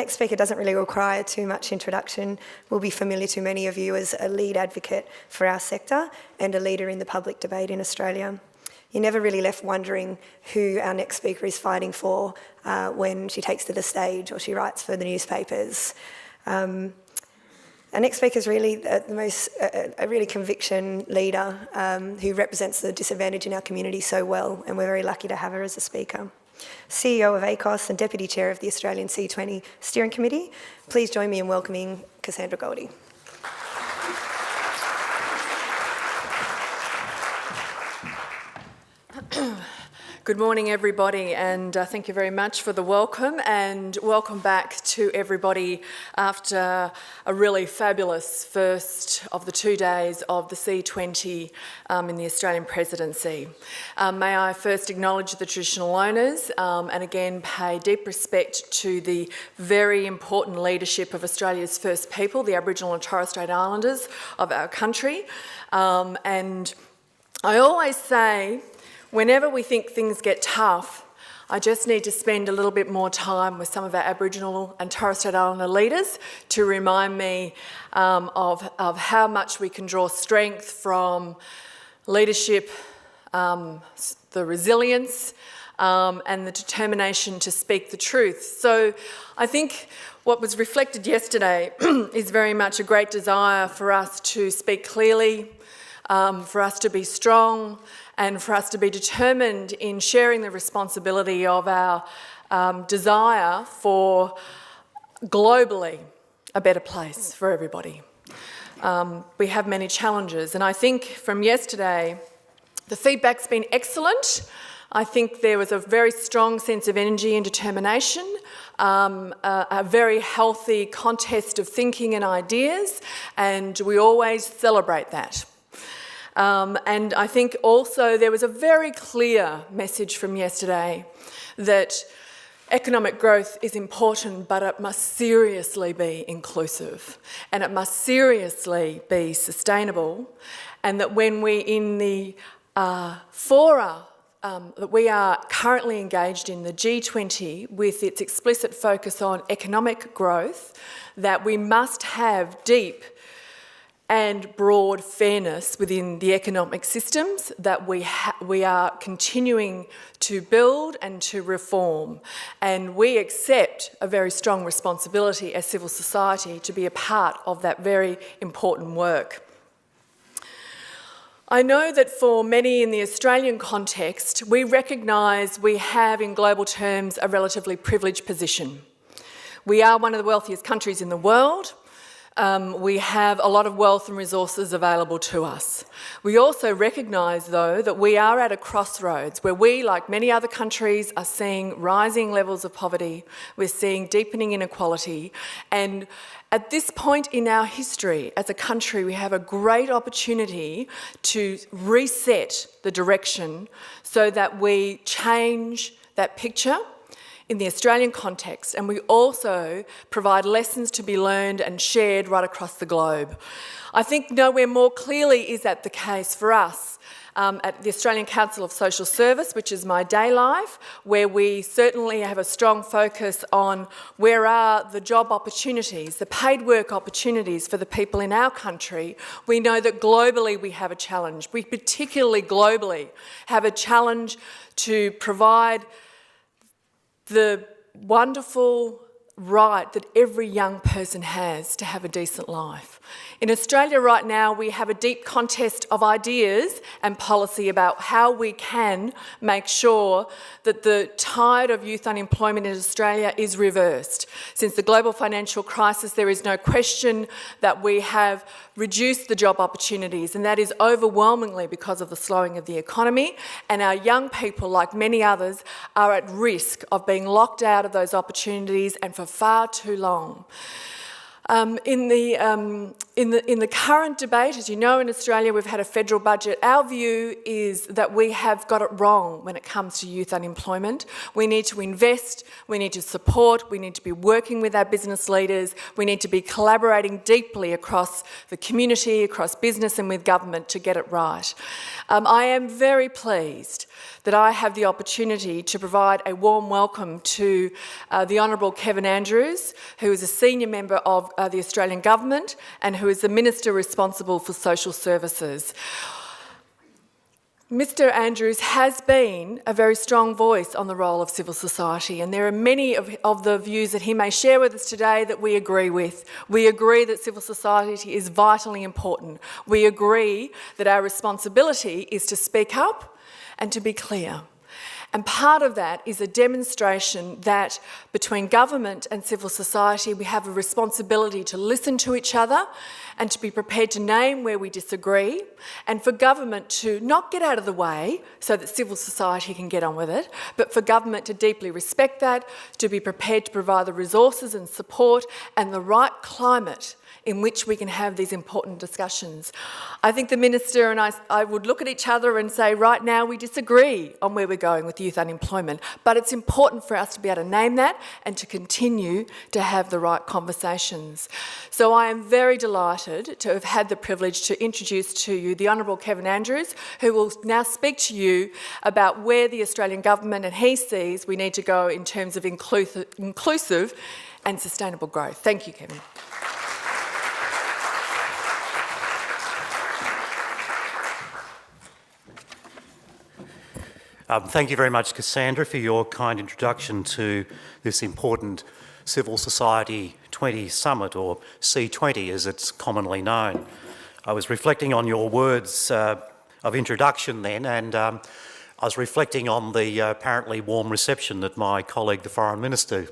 next speaker doesn't really require too much introduction. Will be familiar to many of you as a lead advocate for our sector and a leader in the public debate in Australia. You're never really left wondering who our next speaker is fighting for when she takes to the stage or she writes for the newspapers. Our next speaker is really a really conviction leader who represents the disadvantaged in our community so well, and we're very lucky to have her as a speaker. CEO of ACOS and Deputy Chair of the Australian C20 Steering Committee. Please join me in welcoming Cassandra Goldie. Good morning, everybody, and thank you very much for the welcome, and welcome back to everybody after a really fabulous first of the 2 days of the C20 in the Australian presidency. May I first acknowledge the traditional owners and again pay deep respect to the very important leadership of Australia's First People, the Aboriginal and Torres Strait Islanders of our country. And I always say, whenever we think things get tough, I just need to spend a little bit more time with some of our Aboriginal and Torres Strait Islander leaders to remind me of how much we can draw strength from leadership, the resilience and the determination to speak the truth. So I think what was reflected yesterday is very much a great desire for us to speak clearly, for us to be strong, and for us to be determined in sharing the responsibility of our desire for globally a better place for everybody. We have many challenges, and I think from yesterday, the feedback's been excellent. I think there was a very strong sense of energy and determination, a very healthy contest of thinking and ideas, and we always celebrate that. And I think also there was a very clear message from yesterday that economic growth is important, but it must seriously be inclusive and it must seriously be sustainable, and that when we in the fora that we are currently engaged in, the G20, with its explicit focus on economic growth, that we must have deep and broad fairness within the economic systems that we are continuing to build and to reform. And we accept a very strong responsibility as civil society to be a part of that very important work. I know that for many in the Australian context, we recognise we have in global terms a relatively privileged position. We are one of the wealthiest countries in the world. We have a lot of wealth and resources available to us. We also recognise, though, that we are at a crossroads where we, like many other countries, are seeing rising levels of poverty, we're seeing deepening inequality, and at this point in our history as a country, we have a great opportunity to reset the direction so that we change that picture in the Australian context, and we also provide lessons to be learned and shared right across the globe. I think nowhere more clearly is that the case for us at the Australian Council of Social Service, which is my day life, where we certainly have a strong focus on where are the job opportunities, the paid work opportunities for the people in our country. We know that globally we have a challenge. We particularly globally have a challenge to provide the wonderful right that every young person has to have a decent life. In Australia right now, we have a deep contest of ideas and policy about how we can make sure that the tide of youth unemployment in Australia is reversed. Since the global financial crisis, there is no question that we have reduced the job opportunities, and that is overwhelmingly because of the slowing of the economy, and our young people, like many others, are at risk of being locked out of those opportunities and for far too long. In the current debate, as you know, in Australia, we've had a federal budget. Our view is that we have got it wrong when it comes to youth unemployment. We need to invest, we need to support, we need to be working with our business leaders, we need to be collaborating deeply across the community, across business and with government to get it right. I am very pleased that I have the opportunity to provide a warm welcome to the Honourable Kevin Andrews, who is a senior member of the Australian Government and who is the Minister responsible for social services. Mr Andrews has been a very strong voice on the role of civil society, and there are many of the views that he may share with us today that we agree with. We agree that civil society is vitally important. We agree that our responsibility is to speak up and to be clear. And part of that is a demonstration that between government and civil society, we have a responsibility to listen to each other and to be prepared to name where we disagree, and for government to not get out of the way so that civil society can get on with it, but for government to deeply respect that, to be prepared to provide the resources and support and the right climate in which we can have these important discussions. I think the Minister and I would look at each other and say, right now we disagree on where we're going with youth unemployment, but it's important for us to be able to name that and to continue to have the right conversations. So I am very delighted to have had the privilege to introduce to you the Honourable Kevin Andrews, who will now speak to you about where the Australian Government and he sees we need to go in terms of inclusive and sustainable growth. Thank you, Kevin. Thank you very much, Cassandra, for your kind introduction to this important Civil Society 20 Summit, or C20 as it's commonly known. I was reflecting on your words of introduction then, and I was reflecting on the apparently warm reception that my colleague, the Foreign Minister,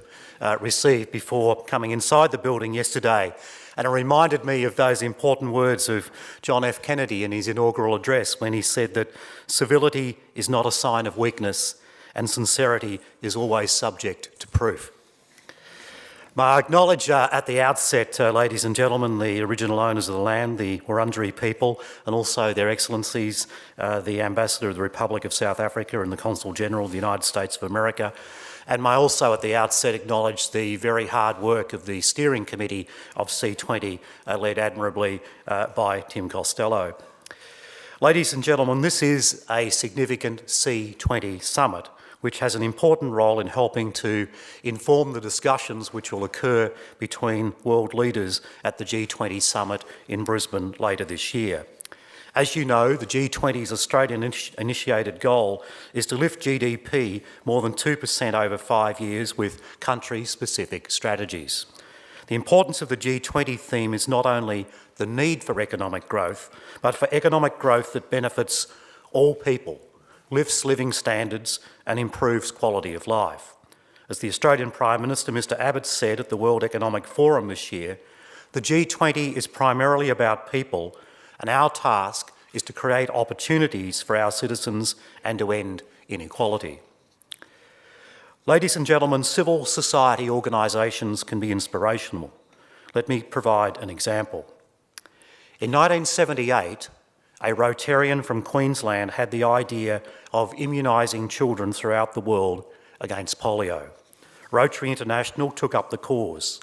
received before coming inside the building yesterday. And it reminded me of those important words of John F. Kennedy in his inaugural address when he said that civility is not a sign of weakness and sincerity is always subject to proof. I acknowledge at the outset, ladies and gentlemen, the original owners of the land, the Wurundjeri people, and also their excellencies, the Ambassador of the Republic of South Africa and the Consul General of the United States of America. And may also at the outset acknowledge the very hard work of the steering committee of C20, led admirably by Tim Costello. Ladies and gentlemen, this is a significant C20 summit, which has an important role in helping to inform the discussions which will occur between world leaders at the G20 summit in Brisbane later this year. As you know, the G20's Australian-initiated goal is to lift GDP more than 2% over 5 years with country-specific strategies. The importance of the G20 theme is not only the need for economic growth, but for economic growth that benefits all people, lifts living standards and improves quality of life. As the Australian Prime Minister, Mr Abbott, said at the World Economic Forum this year, the G20 is primarily about people, and our task is to create opportunities for our citizens and to end inequality. Ladies and gentlemen, civil society organisations can be inspirational. Let me provide an example. In 1978, a Rotarian from Queensland had the idea of immunising children throughout the world against polio. Rotary International took up the cause.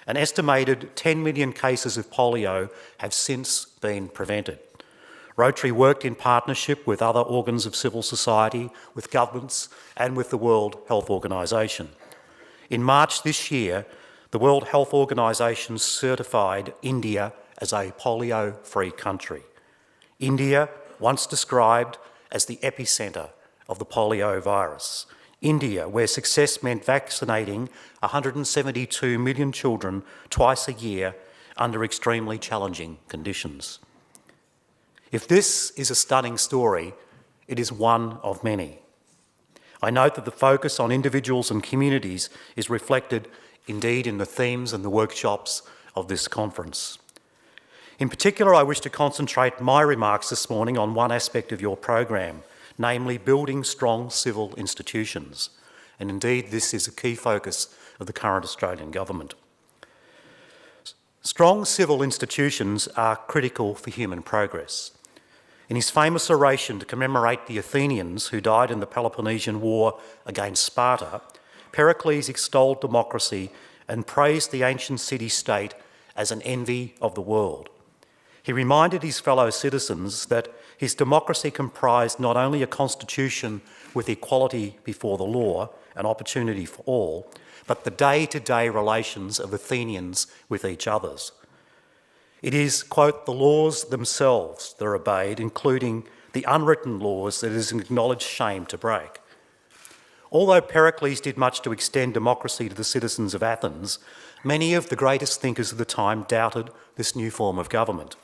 An estimated 10 million cases of polio have since been prevented. Rotary worked in partnership with other organs of civil society, with governments and with the World Health Organisation. In March this year, the World Health Organisation certified India as a polio-free country. India, once described as the epicentre of the polio virus. India, where success meant vaccinating 172 million children twice a year under extremely challenging conditions. If this is a stunning story, it is one of many. I note that the focus on individuals and communities is reflected indeed in the themes and the workshops of this conference. In particular, I wish to concentrate my remarks this morning on one aspect of your program, namely building strong civil institutions. And indeed, this is a key focus of the current Australian Government. Strong civil institutions are critical for human progress. In his famous oration to commemorate the Athenians who died in the Peloponnesian War against Sparta, Pericles extolled democracy and praised the ancient city-state as an envy of the world. He reminded his fellow citizens that his democracy comprised not only a constitution with equality before the law and opportunity for all, but the day-to-day relations of Athenians with each others. It is, quote, the laws themselves that are obeyed, including the unwritten laws that it is an acknowledged shame to break. Although Pericles did much to extend democracy to the citizens of Athens, many of the greatest thinkers of the time doubted this new form of government.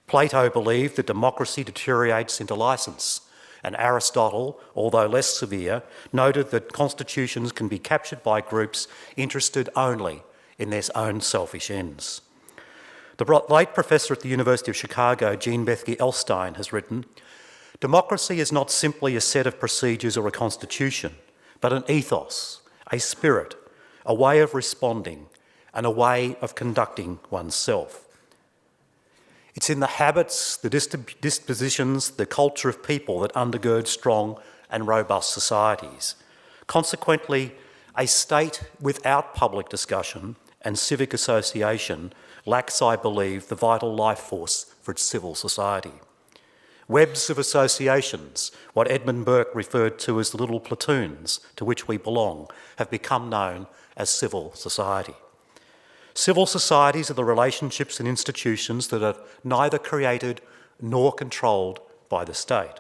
Plato believed that democracy deteriorates into licence, and Aristotle, although less severe, noted that constitutions can be captured by groups interested only in their own selfish ends. The late professor at the University of Chicago, Jean Bethke Elstein, has written, "Democracy is not simply a set of procedures or a constitution, but an ethos, a spirit, a way of responding, and a way of conducting oneself. It's in the habits, the dispositions, the culture of people that undergird strong and robust societies. Consequently, a state without public discussion and civic association lacks, I believe, the vital life force for its civil society. Webs of associations, what Edmund Burke referred to as the little platoons to which we belong, have become known as civil society. Civil societies are the relationships and institutions that are neither created nor controlled by the state.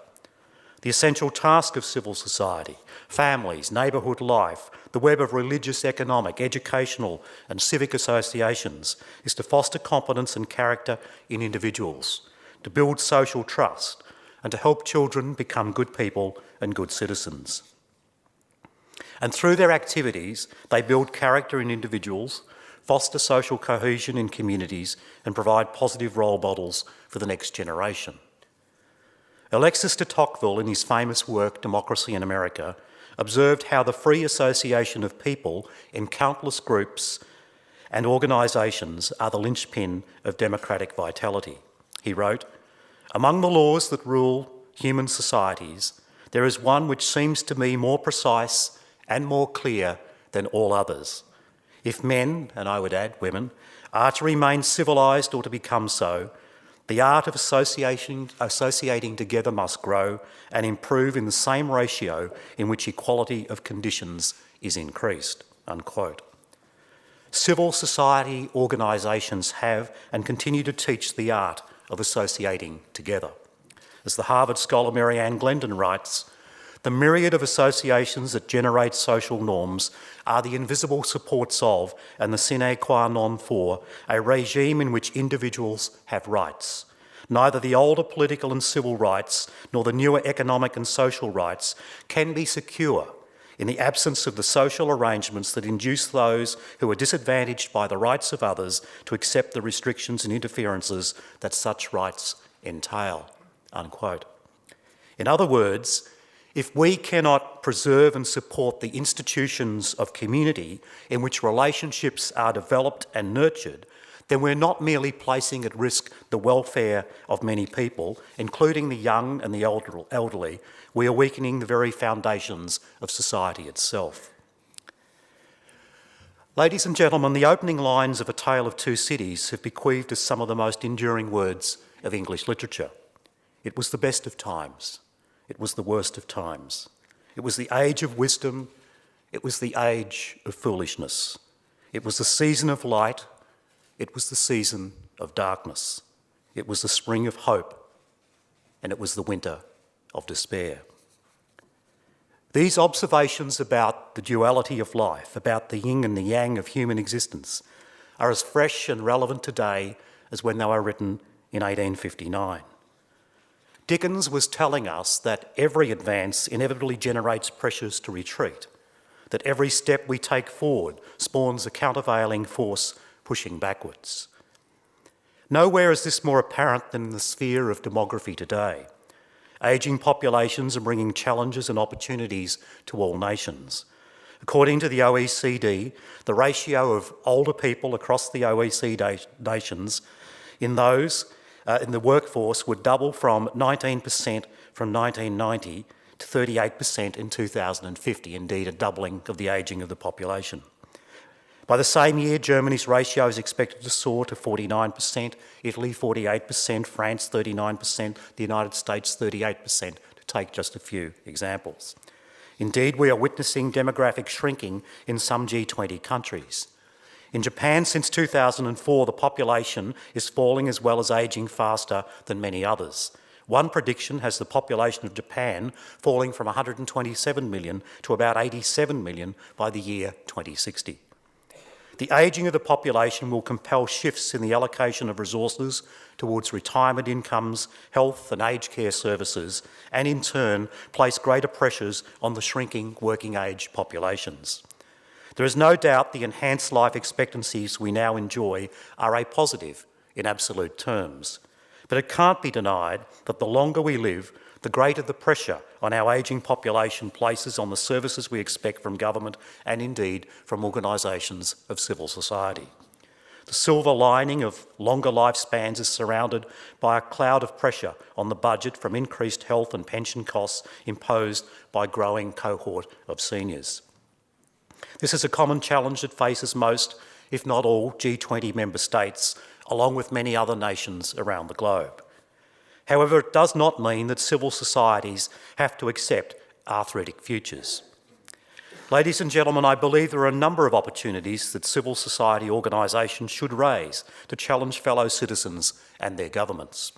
The essential task of civil society, families, neighbourhood life, the web of religious, economic, educational and civic associations is to foster competence and character in individuals, to build social trust, and to help children become good people and good citizens. And through their activities, they build character in individuals, foster social cohesion in communities, and provide positive role models for the next generation. Alexis de Tocqueville, in his famous work Democracy in America, observed how the free association of people in countless groups and organisations are the linchpin of democratic vitality. He wrote, "Among the laws that rule human societies, there is one which seems to me more precise and more clear than all others. If men, and I would add women, are to remain civilised or to become so, the art of associating together must grow and improve in the same ratio in which equality of conditions is increased," unquote. Civil society organisations have and continue to teach the art of associating together. As the Harvard scholar Mary Ann Glendon writes, "The myriad of associations that generate social norms are the invisible supports of and the sine qua non for a regime in which individuals have rights. Neither the older political and civil rights nor the newer economic and social rights can be secure in the absence of the social arrangements that induce those who are disadvantaged by the rights of others to accept the restrictions and interferences that such rights entail," unquote. In other words, if we cannot preserve and support the institutions of community in which relationships are developed and nurtured, then we're not merely placing at risk the welfare of many people, including the young and the elderly, we are weakening the very foundations of society itself. Ladies and gentlemen, the opening lines of A Tale of Two Cities have bequeathed us some of the most enduring words of English literature. It was the best of times. It was the worst of times. It was the age of wisdom. It was the age of foolishness. It was the season of light. It was the season of darkness. It was the spring of hope. And it was the winter of despair. These observations about the duality of life, about the yin and the yang of human existence, are as fresh and relevant today as when they were written in 1859. Dickens was telling us that every advance inevitably generates pressures to retreat, that every step we take forward spawns a countervailing force pushing backwards. Nowhere is this more apparent than in the sphere of demography today. Ageing populations are bringing challenges and opportunities to all nations. According to the OECD, the ratio of older people across the OECD nations in the workforce would double from 19% from 1990 to 38% in 2050, indeed a doubling of the ageing of the population. By the same year, Germany's ratio is expected to soar to 49%, Italy 48%, France 39%, the United States 38%, to take just a few examples. Indeed, we are witnessing demographic shrinking in some G20 countries. In Japan, since 2004, the population is falling as well as ageing faster than many others. One prediction has the population of Japan falling from 127 million to about 87 million by the year 2060. The ageing of the population will compel shifts in the allocation of resources towards retirement incomes, health and aged care services, and in turn place greater pressures on the shrinking working age populations. There is no doubt the enhanced life expectancies we now enjoy are a positive in absolute terms, but it can't be denied that the longer we live, the greater the pressure on our ageing population places on the services we expect from government and indeed from organisations of civil society. The silver lining of longer lifespans is surrounded by a cloud of pressure on the budget from increased health and pension costs imposed by a growing cohort of seniors. This is a common challenge that faces most, if not all, G20 member states, along with many other nations around the globe. However, it does not mean that civil societies have to accept arthritic futures. Ladies and gentlemen, I believe there are a number of opportunities that civil society organisations should raise to challenge fellow citizens and their governments.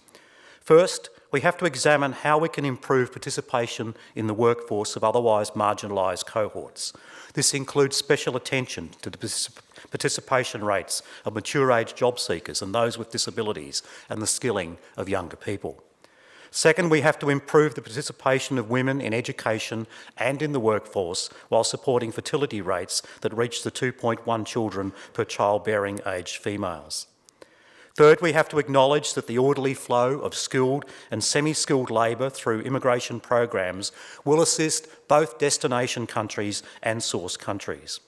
First, we have to examine how we can improve participation in the workforce of otherwise marginalised cohorts. This includes special attention to the participation rates of mature age job seekers and those with disabilities and the skilling of younger people. Second, we have to improve the participation of women in education and in the workforce while supporting fertility rates that reach the 2.1 children per childbearing aged females. Third, we have to acknowledge that the orderly flow of skilled and semi-skilled labour through immigration programs will assist both destination countries and source countries.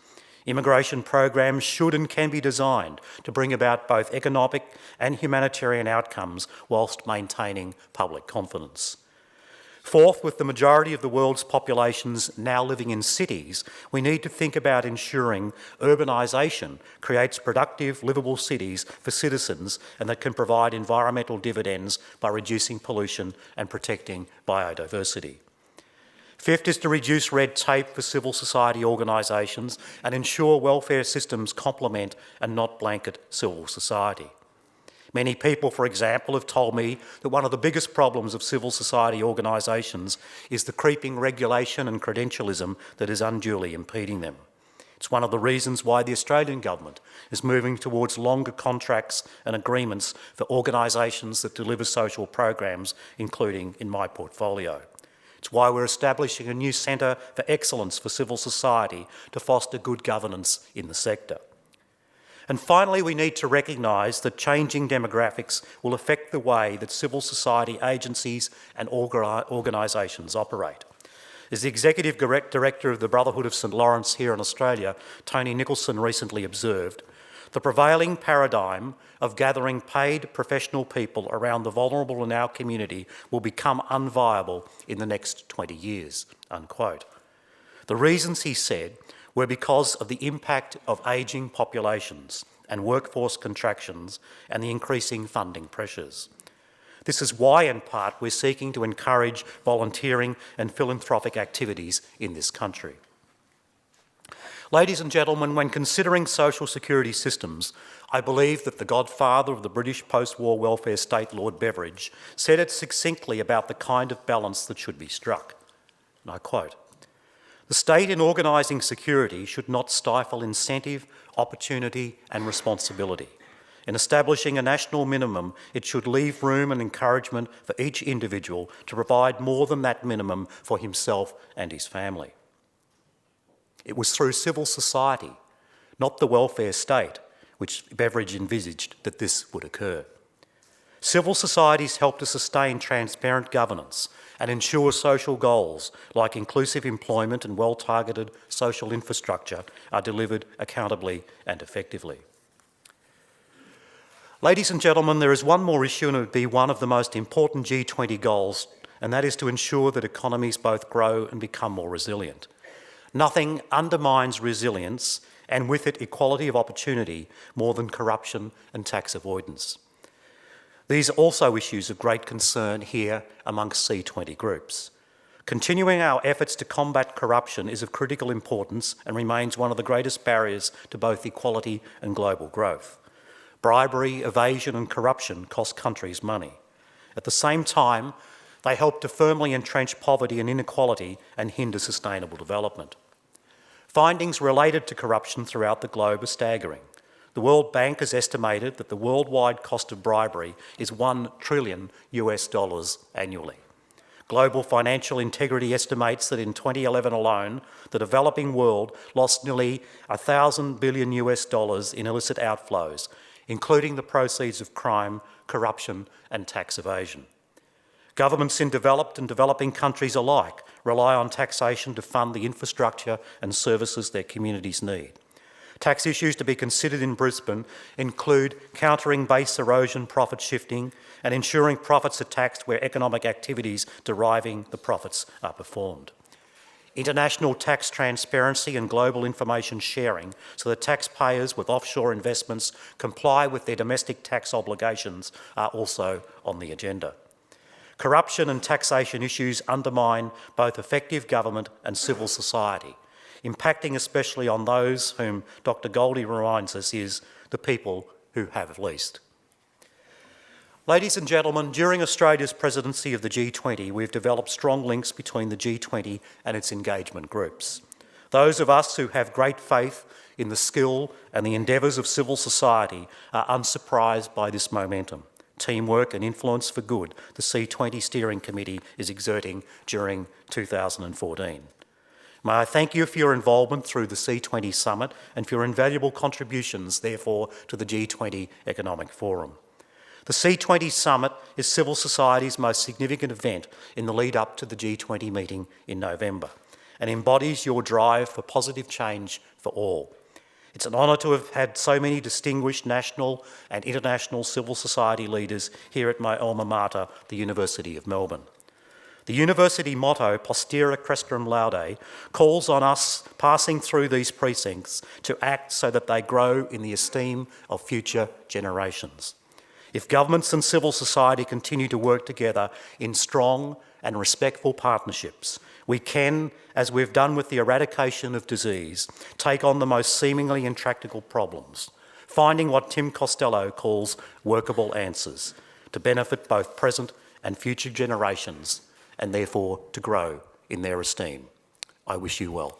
Immigration programs should and can be designed to bring about both economic and humanitarian outcomes whilst maintaining public confidence. Fourth, with the majority of the world's populations now living in cities, we need to think about ensuring urbanisation creates productive, livable cities for citizens and that can provide environmental dividends by reducing pollution and protecting biodiversity. Fifth is to reduce red tape for civil society organisations and ensure welfare systems complement and not blanket civil society. Many people, for example, have told me that one of the biggest problems of civil society organisations is the creeping regulation and credentialism that is unduly impeding them. It's one of the reasons why the Australian government is moving towards longer contracts and agreements for organisations that deliver social programs, including in my portfolio. It's why we're establishing a new Centre for Excellence for Civil Society to foster good governance in the sector. And finally, we need to recognise that changing demographics will affect the way that civil society agencies and organisations operate. As the Executive Director of the Brotherhood of St Lawrence here in Australia, Tony Nicholson, recently observed, the prevailing paradigm of gathering paid professional people around the vulnerable in our community will become unviable in the next 20 years, unquote. The reasons, he said, were because of the impact of ageing populations and workforce contractions and the increasing funding pressures. This is why, in part, we're seeking to encourage volunteering and philanthropic activities in this country. Ladies and gentlemen, when considering social security systems, I believe that the godfather of the British post-war welfare state, Lord Beveridge, said it succinctly about the kind of balance that should be struck. And I quote, "The state in organising security should not stifle incentive, opportunity and responsibility. In establishing a national minimum, it should leave room and encouragement for each individual to provide more than that minimum for himself and his family." It was through civil society, not the welfare state, which Beveridge envisaged that this would occur. Civil societies help to sustain transparent governance and ensure social goals like inclusive employment and well-targeted social infrastructure are delivered accountably and effectively. Ladies and gentlemen, there is one more issue, and it would be one of the most important G20 goals, and that is to ensure that economies both grow and become more resilient. Nothing undermines resilience, and with it equality of opportunity, more than corruption and tax avoidance. These are also issues of great concern here amongst C20 groups. Continuing our efforts to combat corruption is of critical importance and remains one of the greatest barriers to both equality and global growth. Bribery, evasion and corruption cost countries money. At the same time, they help to firmly entrench poverty and inequality and hinder sustainable development. Findings related to corruption throughout the globe are staggering. The World Bank has estimated that the worldwide cost of bribery is $1 trillion annually. Global Financial Integrity estimates that in 2011 alone, the developing world lost nearly $1,000 billion in illicit outflows, including the proceeds of crime, corruption and tax evasion. Governments in developed and developing countries alike rely on taxation to fund the infrastructure and services their communities need. Tax issues to be considered in Brisbane include countering base erosion, profit shifting, and ensuring profits are taxed where economic activities deriving the profits are performed. International tax transparency and global information sharing so that taxpayers with offshore investments comply with their domestic tax obligations are also on the agenda. Corruption and taxation issues undermine both effective government and civil society, impacting especially on those whom Dr. Goldie reminds us is the people who have least. Ladies and gentlemen, during Australia's presidency of the G20, we've developed strong links between the G20 and its engagement groups. Those of us who have great faith in the skill and the endeavours of civil society are unsurprised by this momentum, teamwork and influence for good the C20 Steering Committee is exerting during 2014. May I thank you for your involvement through the C20 Summit and for your invaluable contributions, therefore, to the G20 Economic Forum. The C20 Summit is civil society's most significant event in the lead up to the G20 meeting in November and embodies your drive for positive change for all. It's an honour to have had so many distinguished national and international civil society leaders here at my alma mater, the University of Melbourne. The university motto, Postera Crestrum Laude, calls on us passing through these precincts to act so that they grow in the esteem of future generations. If governments and civil society continue to work together in strong and respectful partnerships, we can, as we've done with the eradication of disease, take on the most seemingly intractable problems, finding what Tim Costello calls workable answers to benefit both present and future generations and therefore to grow in their esteem. I wish you well.